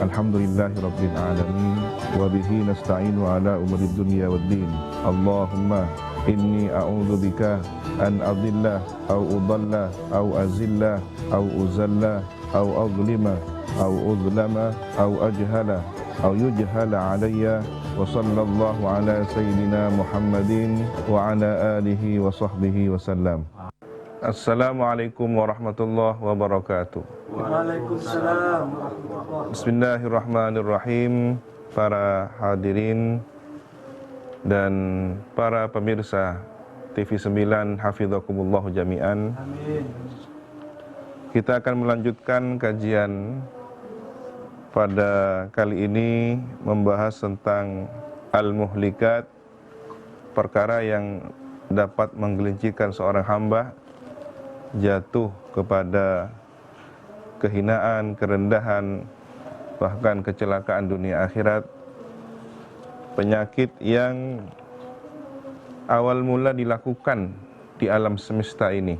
Alhamdulillahirabbil alamin wa bihi nasta'inu ala umuri dunya waddin. Allahumma inni a'udzubika an adilla au udalla au azilla au uzalla au azlima au uzlama au ajhala au yujhala alayya. Wa sallallahu ala sayyidina Muhammadin wa ala alihi wa sahbihi wasallam. Assalamualaikum warahmatullahi wabarakatuh. Waalaikumsalam warahmatullahi. Bismillahirrahmanirrahim. Para hadirin dan para pemirsa TV 9 hafizakumullah jami'an. Amin. Kita akan melanjutkan kajian pada kali ini membahas tentang al-muhlikat, perkara yang dapat menggelincirkan seorang hamba jatuh kepada kehinaan, kerendahan, bahkan kecelakaan dunia akhirat. Penyakit yang awal mula dilakukan di alam semesta ini,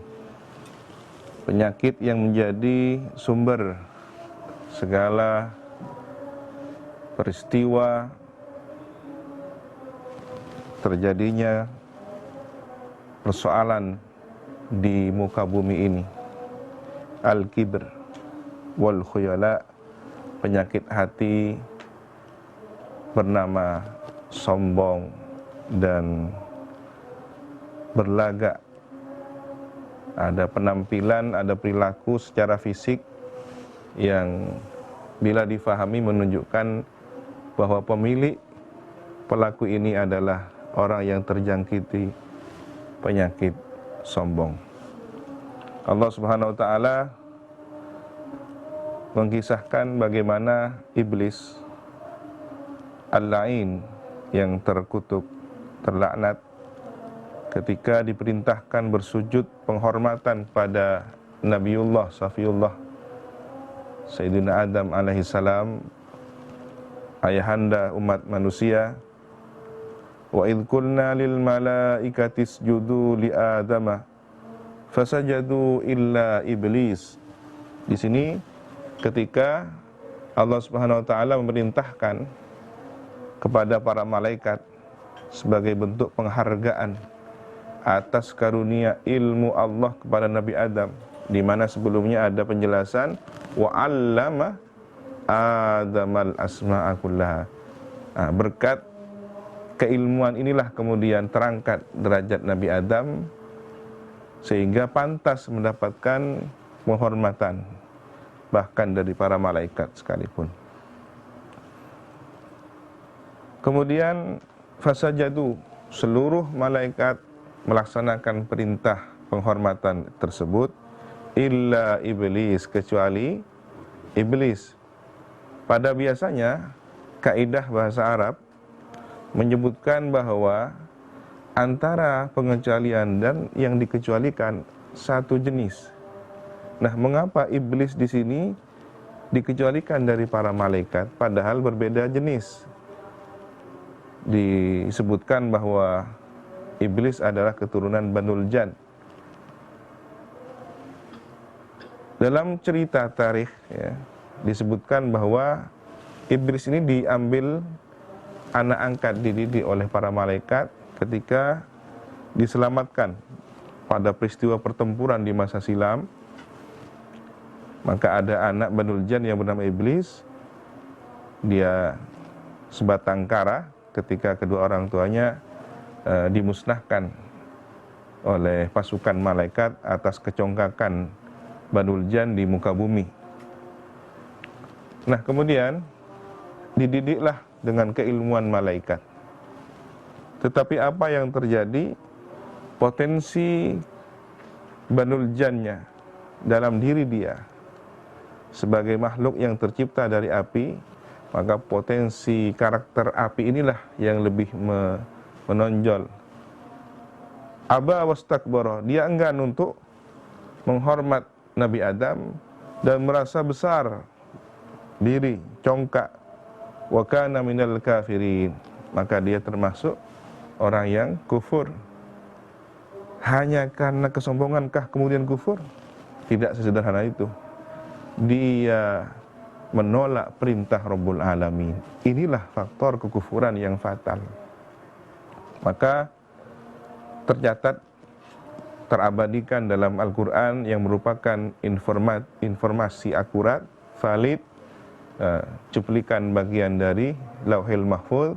penyakit yang menjadi sumber segala peristiwa terjadinya persoalan di muka bumi ini. Al-kibr wal khuyala, penyakit hati bernama sombong dan berlagak. Ada penampilan, ada perilaku secara fisik yang bila difahami menunjukkan bahwa pelaku ini adalah orang yang terjangkiti penyakit sombong. Allah Subhanahu wa taala mengkisahkan bagaimana iblis al-la'in yang terkutuk, terlaknat, ketika diperintahkan bersujud penghormatan pada Nabiullah Safiyullah Sayyidina Adam alaihissalam, ayahanda umat manusia. Wa idh qulna lil malaikati isjudu li adama fasajadu illa iblis. Di sini ketika Allah Subhanahu wa taala memerintahkan kepada para malaikat sebagai bentuk penghargaan atas karunia ilmu Allah kepada Nabi Adam, di mana sebelumnya ada penjelasan wa 'allama Adamal asma'a kullaha. Berkat keilmuan inilah kemudian terangkat derajat Nabi Adam sehingga pantas mendapatkan penghormatan bahkan dari para malaikat sekalipun. Kemudian fasajadu, seluruh malaikat melaksanakan perintah penghormatan tersebut, illa iblis, kecuali iblis. Pada biasanya kaidah bahasa Arab menyebutkan bahwa antara pengecualian dan yang dikecualikan satu jenis. Nah, mengapa iblis di sini dikecualikan dari para malaikat padahal berbeda jenis? Disebutkan bahwa iblis adalah keturunan Banul Jan. Dalam cerita tarikh ya, disebutkan bahwa iblis ini diambil anak angkat, dididik oleh para malaikat ketika diselamatkan pada peristiwa pertempuran di masa silam. Maka ada anak Banul Jan yang bernama Iblis. Dia sebatang kara ketika kedua orang tuanya dimusnahkan oleh pasukan malaikat atas kecongkakan Banul Jan di muka bumi. Nah, kemudian dididiklah dengan keilmuan malaikat. Tetapi apa yang terjadi? Potensi Banul Jannya dalam diri dia sebagai makhluk yang tercipta dari api, maka potensi karakter api inilah yang lebih menonjol. Aba wastakbara, dia enggan untuk menghormat Nabi Adam dan merasa besar diri, congkak. Wa kana minal kafirin, maka dia termasuk orang yang kufur. Hanya karena kesombongankah kemudian kufur? Tidak sesederhana itu. Dia menolak perintah Rabbul Alamin. Inilah faktor kekufuran yang fatal. Maka tercatat, terabadikan dalam Al-Quran yang merupakan informasi akurat, valid, cuplikan bagian dari Lauhil Mahfuz,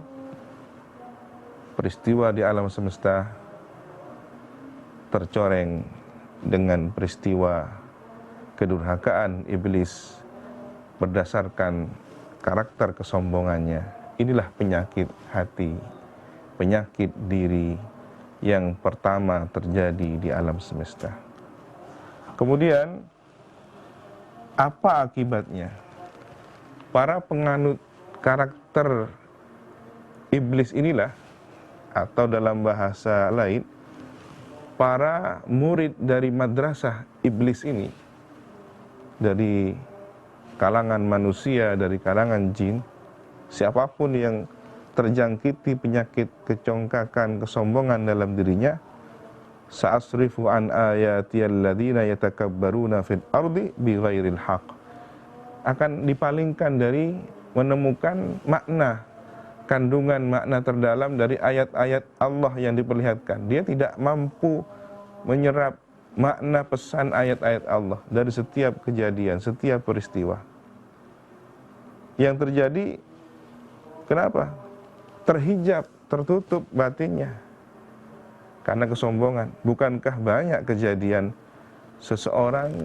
peristiwa di alam semesta tercoreng dengan peristiwa kedurhakaan iblis berdasarkan karakter kesombongannya. Inilah penyakit hati, penyakit diri yang pertama terjadi di alam semesta. Kemudian, apa akibatnya? Para penganut karakter iblis inilah, atau dalam bahasa lain, para murid dari madrasah iblis ini, dari kalangan manusia, dari kalangan jin, siapapun yang terjangkiti penyakit kecongkakan, kesombongan dalam dirinya, sa'asrifu an ayati alladzina yatakabbaruna fil ardi bighairil haq, akan dipalingkan dari menemukan makna, kandungan makna terdalam dari ayat-ayat Allah yang diperlihatkan. Dia tidak mampu menyerap makna pesan ayat-ayat Allah dari setiap kejadian, setiap peristiwa yang terjadi. Kenapa? Terhijab, tertutup batinnya karena kesombongan. Bukankah banyak kejadian seseorang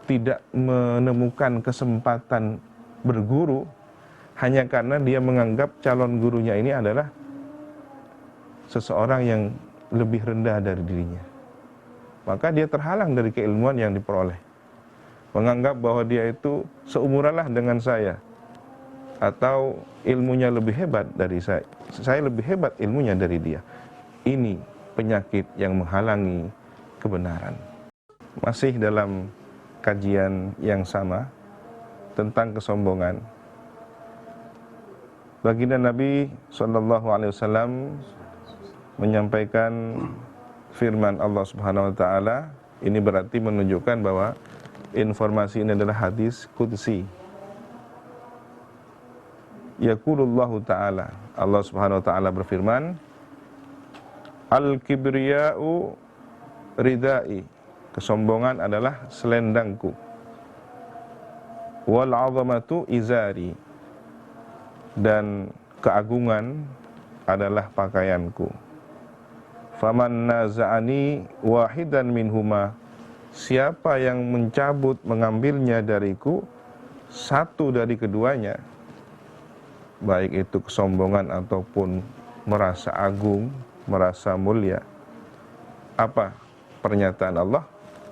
tidak menemukan kesempatan berguru hanya karena dia menganggap calon gurunya ini adalah seseorang yang lebih rendah dari dirinya. Maka dia terhalang dari keilmuan yang diperoleh, menganggap bahwa dia itu seumuranlah dengan saya, atau ilmunya lebih hebat dari saya lebih hebat ilmunya dari dia. Ini penyakit yang menghalangi kebenaran. Masih dalam kajian yang sama tentang kesombongan, baginda Nabi SAW menyampaikan firman Allah Subhanahu wa taala. Ini berarti menunjukkan bahwa informasi ini adalah hadis qudsi. Yaqulullahu ta'ala, Allah Subhanahu wa taala berfirman, Al-kibriya'u ridai, kesombongan adalah selendangku. Wal 'azamatu izari, dan keagungan adalah pakaianku. Faman naza'ani wahidan minhuma, siapa yang mencabut, mengambilnya dariku satu dari keduanya, baik itu kesombongan ataupun merasa agung, merasa mulia. Apa pernyataan Allah?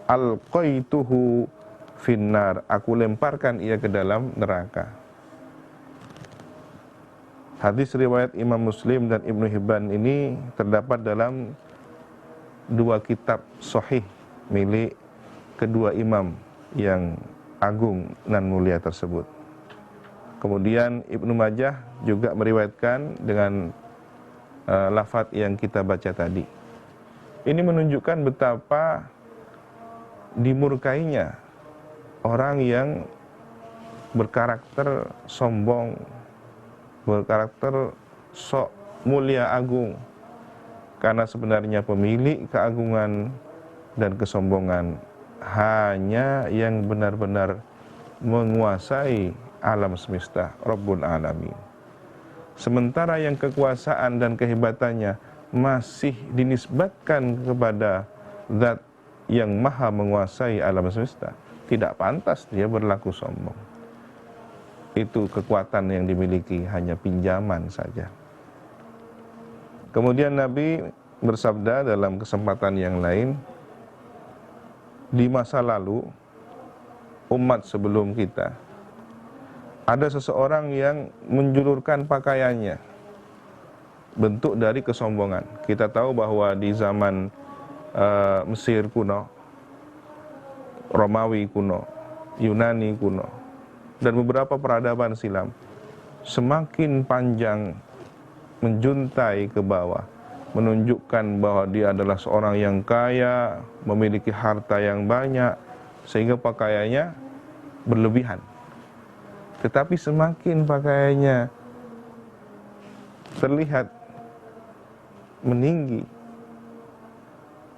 Alqaituhu finnar, aku lemparkan ia ke dalam neraka. Hadis riwayat Imam Muslim dan Ibnu Hibban ini terdapat dalam dua kitab sahih milik kedua imam yang agung dan mulia tersebut. Kemudian Ibnu Majah juga meriwayatkan dengan lafaz yang kita baca tadi. Ini menunjukkan betapa dimurkainya orang yang berkarakter sombong, berkarakter sok mulia agung, karena sebenarnya pemilik keagungan dan kesombongan hanya yang benar-benar menguasai alam semesta, Rabbul Alamin. Sementara yang kekuasaan dan kehebatannya masih dinisbatkan kepada zat yang maha menguasai alam semesta, tidak pantas dia berlaku sombong. Itu kekuatan yang dimiliki hanya pinjaman saja. Kemudian Nabi bersabda dalam kesempatan yang lain, di masa lalu umat sebelum kita ada seseorang yang menjulurkan pakaiannya, bentuk dari kesombongan. Kita tahu bahwa di zaman Mesir kuno, Romawi kuno, Yunani kuno, dan beberapa peradaban silam, semakin panjang menjuntai ke bawah, menunjukkan bahwa dia adalah seorang yang kaya, memiliki harta yang banyak, sehingga pakaiannya berlebihan. tetapi semakin pakaiannya terlihat meninggi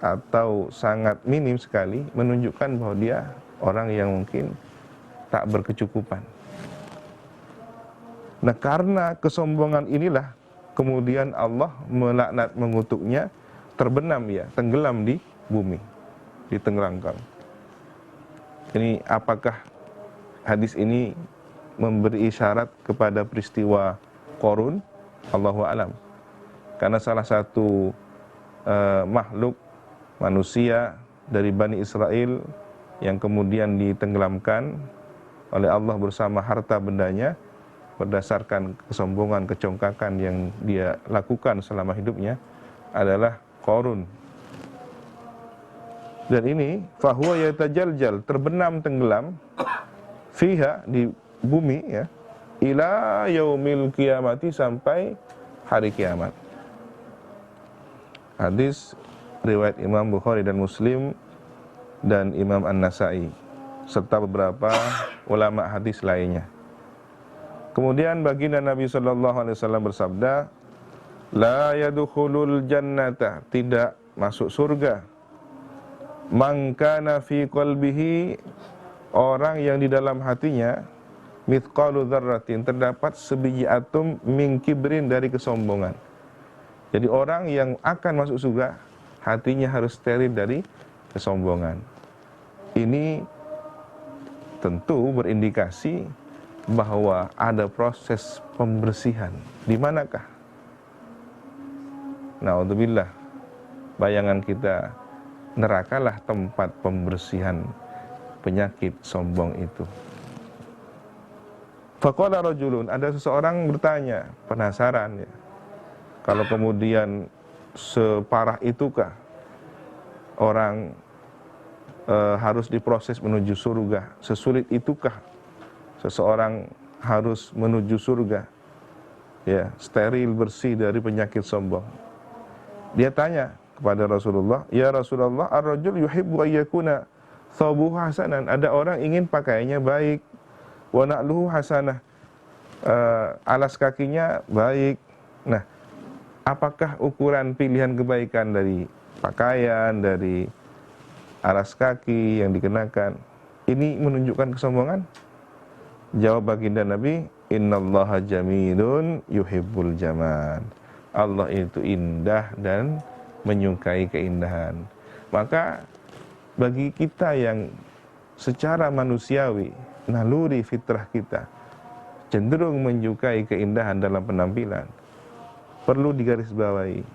atau sangat minim sekali, menunjukkan bahwa dia orang yang mungkin tak berkecukupan. Nah, karena kesombongan inilah kemudian Allah melaknat, mengutuknya, terbenam ya, tenggelam di bumi, ditenggelamkan. Ini apakah hadis ini memberi isyarat kepada peristiwa Qarun? Allahu a'lam. Karena salah satu makhluk manusia dari Bani Israel yang kemudian ditenggelamkan oleh Allah bersama harta bendanya berdasarkan kesombongan, kecongkakan yang dia lakukan selama hidupnya adalah Qarun. Dan ini fahuwa yatajaljal, terbenam tenggelam fiha, di bumi ya, ila yaumil qiyamati, sampai hari kiamat. Hadis riwayat Imam Bukhari dan Muslim dan Imam An-Nasa'i serta beberapa ulama hadis lainnya. Kemudian baginda Nabi sallallahu alaihi wasallam bersabda, la yadkhulul jannata, tidak masuk surga, man kana fi qalbihi, orang yang di dalam hatinya mithqalu dzarratin, terdapat sebiji atom min kibrin, dari kesombongan. Jadi orang yang akan masuk surga hatinya harus steril dari kesombongan. Ini tentu berindikasi bahwa ada proses pembersihan. Di manakah? Na'udzubillah, bayangan kita, nerakalah tempat pembersihan penyakit sombong itu. Faqala rajulun, ada seseorang bertanya, penasaran ya, kalau kemudian separah itukah orang harus diproses menuju surga, sesulit itukah seseorang harus menuju surga, ya, steril, bersih dari penyakit sombong. Dia tanya kepada Rasulullah, ya Rasulullah, ar-rajul yuhibbu ayyakuna thawbuhu hasanan, ada orang ingin pakaiannya baik, wa na'luhu hasanah, alas kakinya baik. Nah, apakah ukuran pilihan kebaikan dari pakaian, dari alas kaki yang dikenakan ini menunjukkan kesombongan? Jawab baginda Nabi, innallaha jamilun yuhibbul jamal. Allah itu indah dan menyukai keindahan. Maka bagi kita yang secara manusiawi, naluri fitrah kita cenderung menyukai keindahan dalam penampilan, perlu digarisbawahi,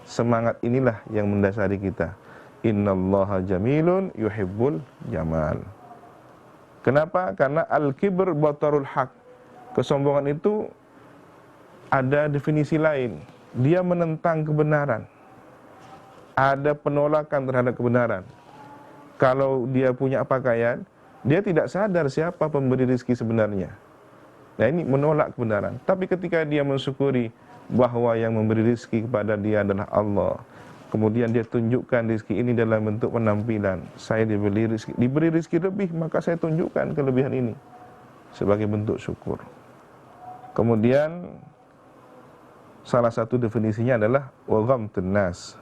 semangat inilah yang mendasari kita. Innallaha jamilun yuhibbul jamal. Kenapa? Karena al-kibr batarul haq. Kesombongan itu ada definisi lain. Dia menentang kebenaran. Ada penolakan terhadap kebenaran. Kalau dia punya pakaian, dia tidak sadar siapa pemberi rezeki sebenarnya. Nah, ini menolak kebenaran. Tapi ketika dia mensyukuri bahwa yang memberi rezeki kepada dia adalah Allah, kemudian dia tunjukkan rezeki ini dalam bentuk penampilan. Saya diberi rezeki lebih, maka saya tunjukkan kelebihan ini sebagai bentuk syukur. Kemudian salah satu definisinya adalah wa ghamtun nas.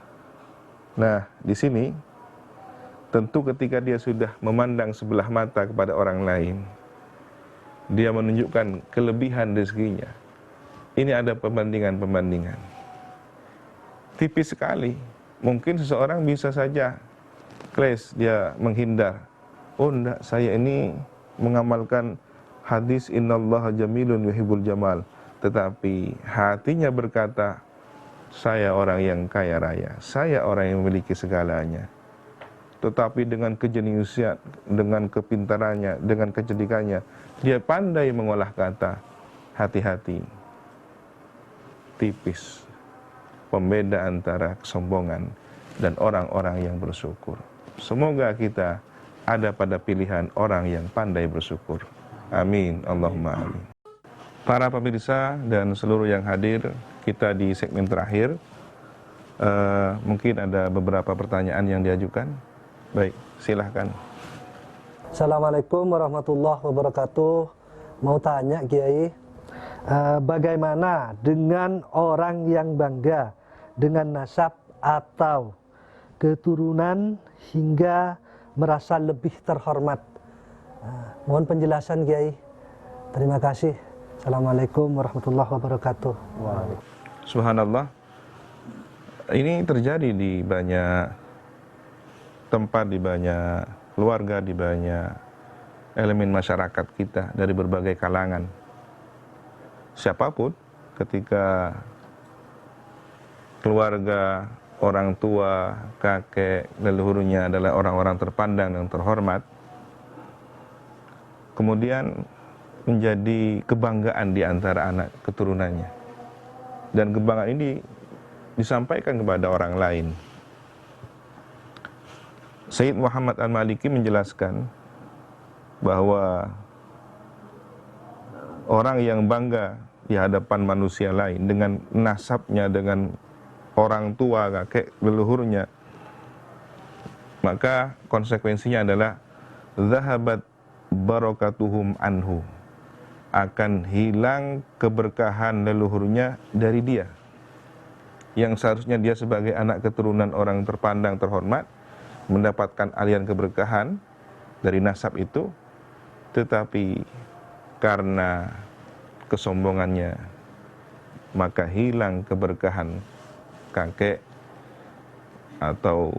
Nah, di sini tentu ketika dia sudah memandang sebelah mata kepada orang lain, dia menunjukkan kelebihan rezekinya. Ini ada pembandingan-pembandingan. Tipis sekali. Mungkin seseorang bisa saja clash, dia menghindar. Oh enggak, saya ini mengamalkan hadis innallaha jamilun yuhibbul jamal, tetapi hatinya berkata, saya orang yang kaya raya, saya orang yang memiliki segalanya. Tetapi dengan kejeniusan, dengan kepintarannya, dengan kecerdikannya, dia pandai mengolah kata. Hati-hati. Tipis pembeda antara kesombongan dan orang-orang yang bersyukur. Semoga kita ada pada pilihan orang yang pandai bersyukur. Amin, Allahumma amin. Para pemirsa dan seluruh yang hadir, kita di segmen terakhir. Mungkin ada beberapa pertanyaan yang diajukan. Baik, silahkan. Assalamualaikum warahmatullahi wabarakatuh. Mau tanya Kiai, bagaimana dengan orang yang bangga dengan nasab atau keturunan hingga merasa lebih terhormat? Mohon penjelasan Kiai. Terima kasih. Assalamualaikum warahmatullahi wabarakatuh. Subhanallah. Ini terjadi di banyak tempat, di banyak keluarga, di banyak elemen masyarakat kita dari berbagai kalangan. Siapapun ketika keluarga, orang tua, kakek, leluhurnya adalah orang-orang terpandang dan terhormat, kemudian menjadi kebanggaan di antara anak keturunannya. Dan kebanggaan ini disampaikan kepada orang lain. Sayyid Muhammad Al-Maliki menjelaskan bahwa orang yang bangga di hadapan manusia lain dengan nasabnya, dengan orang tua, kakek, leluhurnya, maka konsekuensinya adalah zahabat barakatuhum anhu, akan hilang keberkahan leluhurnya dari dia. Yang seharusnya dia sebagai anak keturunan orang terpandang, terhormat, mendapatkan aliran keberkahan dari nasab itu, tetapi karena kesombongannya maka hilang keberkahan kakek atau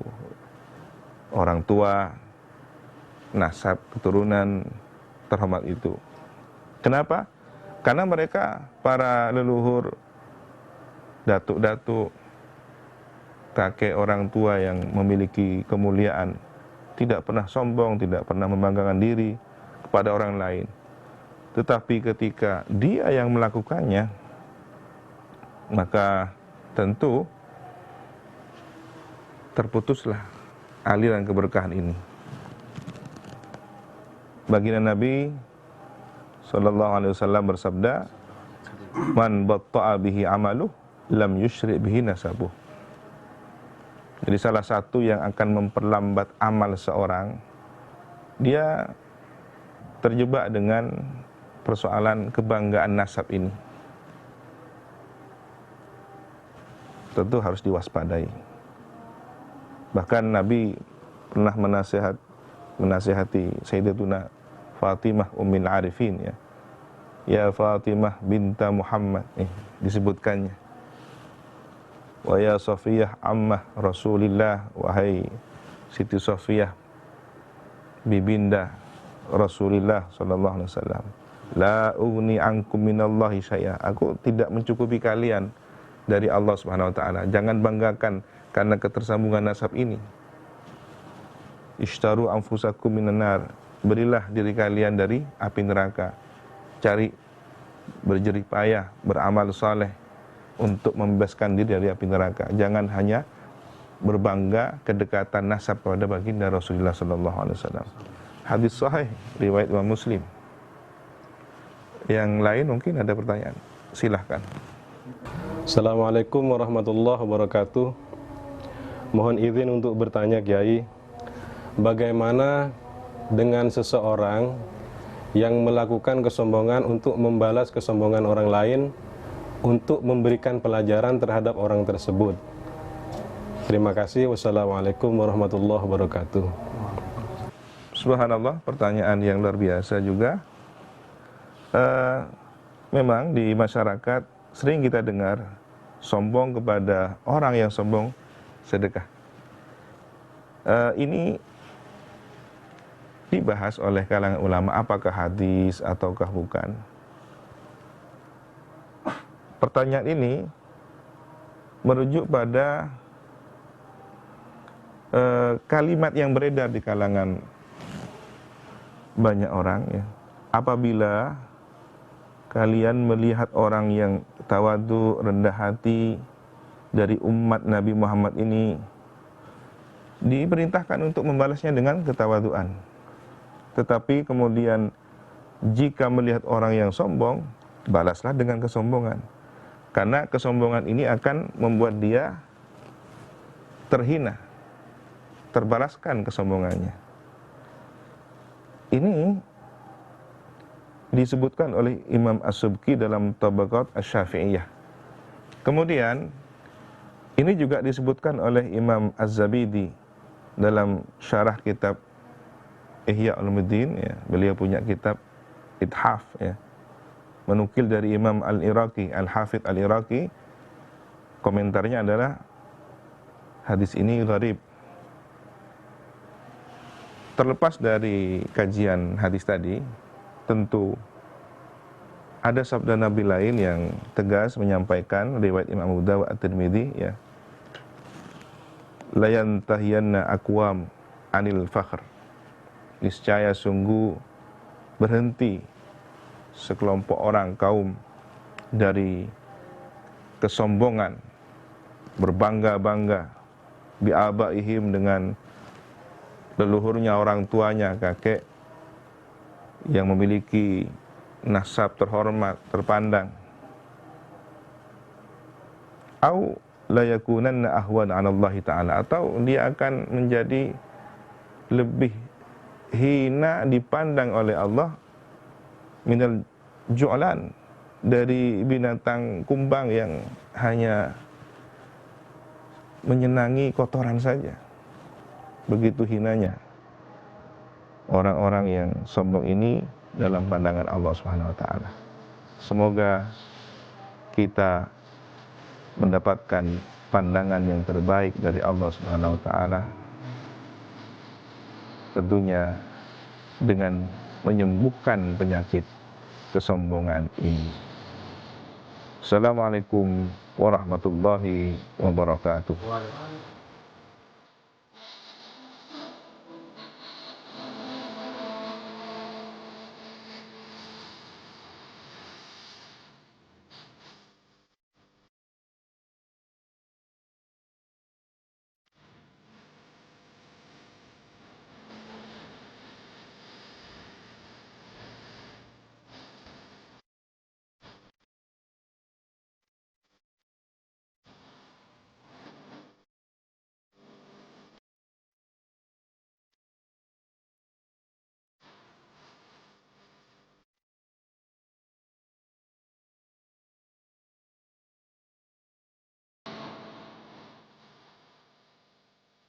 orang tua, nasab keturunan terhormat itu. Kenapa? Karena mereka para leluhur, datuk-datuk, kakek orang tua yang memiliki kemuliaan, tidak pernah sombong, tidak pernah membanggakan diri kepada orang lain. Tetapi ketika dia yang melakukannya, maka tentu terputuslah aliran keberkahan ini. Baginda Nabi sallallahu alaihi wasallam bersabda, "Man batta'a bihi amaluh, lam yusyri' bihi nasabuh." Jadi salah satu yang akan memperlambat amal seorang, dia terjebak dengan persoalan kebanggaan nasab ini. Tentu harus diwaspadai. Bahkan Nabi pernah menasihati Sayyidatuna Fatimah Ummul Arifin, ya. Ya Fatimah binta Muhammad, disebutkannya. Wa ya Safiyah ammah Rasulillah, wahai Siti Safiyah bibinda Rasulillah sallallahu alaihi wasallam. La ugni ankum minallahi syai'a. Aku tidak mencukupi kalian dari Allah Subhanahu wa taala. Jangan banggakan karena ketersambungan nasab ini. Ishtaru anfusakum minan nar. Berilah diri kalian dari api neraka. Cari, berjerih payah, beramal saleh untuk membebaskan diri dari api neraka. Jangan hanya berbangga kedekatan nasab kepada baginda Rasulullah sallallahu alaihi wasallam. Hadis sahih riwayat Imam Muslim. Yang lain mungkin ada pertanyaan. Silahkan. Assalamualaikum warahmatullahi wabarakatuh. Mohon izin untuk bertanya Kiai, bagaimana dengan seseorang yang melakukan kesombongan untuk membalas kesombongan orang lain, untuk memberikan pelajaran terhadap orang tersebut? Terima kasih. Wassalamualaikum warahmatullahi wabarakatuh. Subhanallah, pertanyaan yang luar biasa juga. Memang di masyarakat sering kita dengar sombong kepada orang yang sombong sedekah. Ini dibahas oleh kalangan ulama, apakah hadis ataukah bukan. Pertanyaan ini merujuk pada kalimat yang beredar di kalangan banyak orang, ya. Apabila kalian melihat orang yang tawadu, rendah hati dari umat Nabi Muhammad ini, diperintahkan untuk membalasnya dengan ketawaduan. Tetapi kemudian jika melihat orang yang sombong, balaslah dengan kesombongan. Karena kesombongan ini akan membuat dia terhina, terbalaskan kesombongannya. Ini disebutkan oleh Imam As-Subki dalam Tabaqat Asy-Syafi'iyah. Kemudian ini juga disebutkan oleh Imam Az-Zabidi dalam syarah kitab Ihya Ulumuddin, ya. Beliau punya kitab Ithaf, ya. Menukil dari Imam Al-Iraqi, Al-Hafidh Al-Iraqi, komentarnya adalah hadis ini gharib. Terlepas dari kajian hadis tadi, tentu ada sabda Nabi lain yang tegas menyampaikan riwayat Imam Abu Dawud At-Tirmidzi, ya. La yantahiyanna aqwam anil fakhr. Niscaya sungguh berhenti sekelompok orang kaum dari kesombongan, berbangga-bangga biabaihim dengan leluhurnya, orang tuanya, kakek yang memiliki nasab terhormat, terpandang. Au la yakunanna ahwan 'ala Allah Ta'ala, atau dia akan menjadi lebih hina dipandang oleh Allah minal ju'lan, dari binatang kumbang yang hanya menyenangi kotoran saja. Begitu hinanya orang-orang yang sombong ini dalam pandangan Allah Subhanahu wa taala. Semoga kita mendapatkan pandangan yang terbaik dari Allah Subhanahu wa taala, tentunya dengan menyembuhkan penyakit kesombongan ini. Assalamualaikum warahmatullahi wabarakatuh.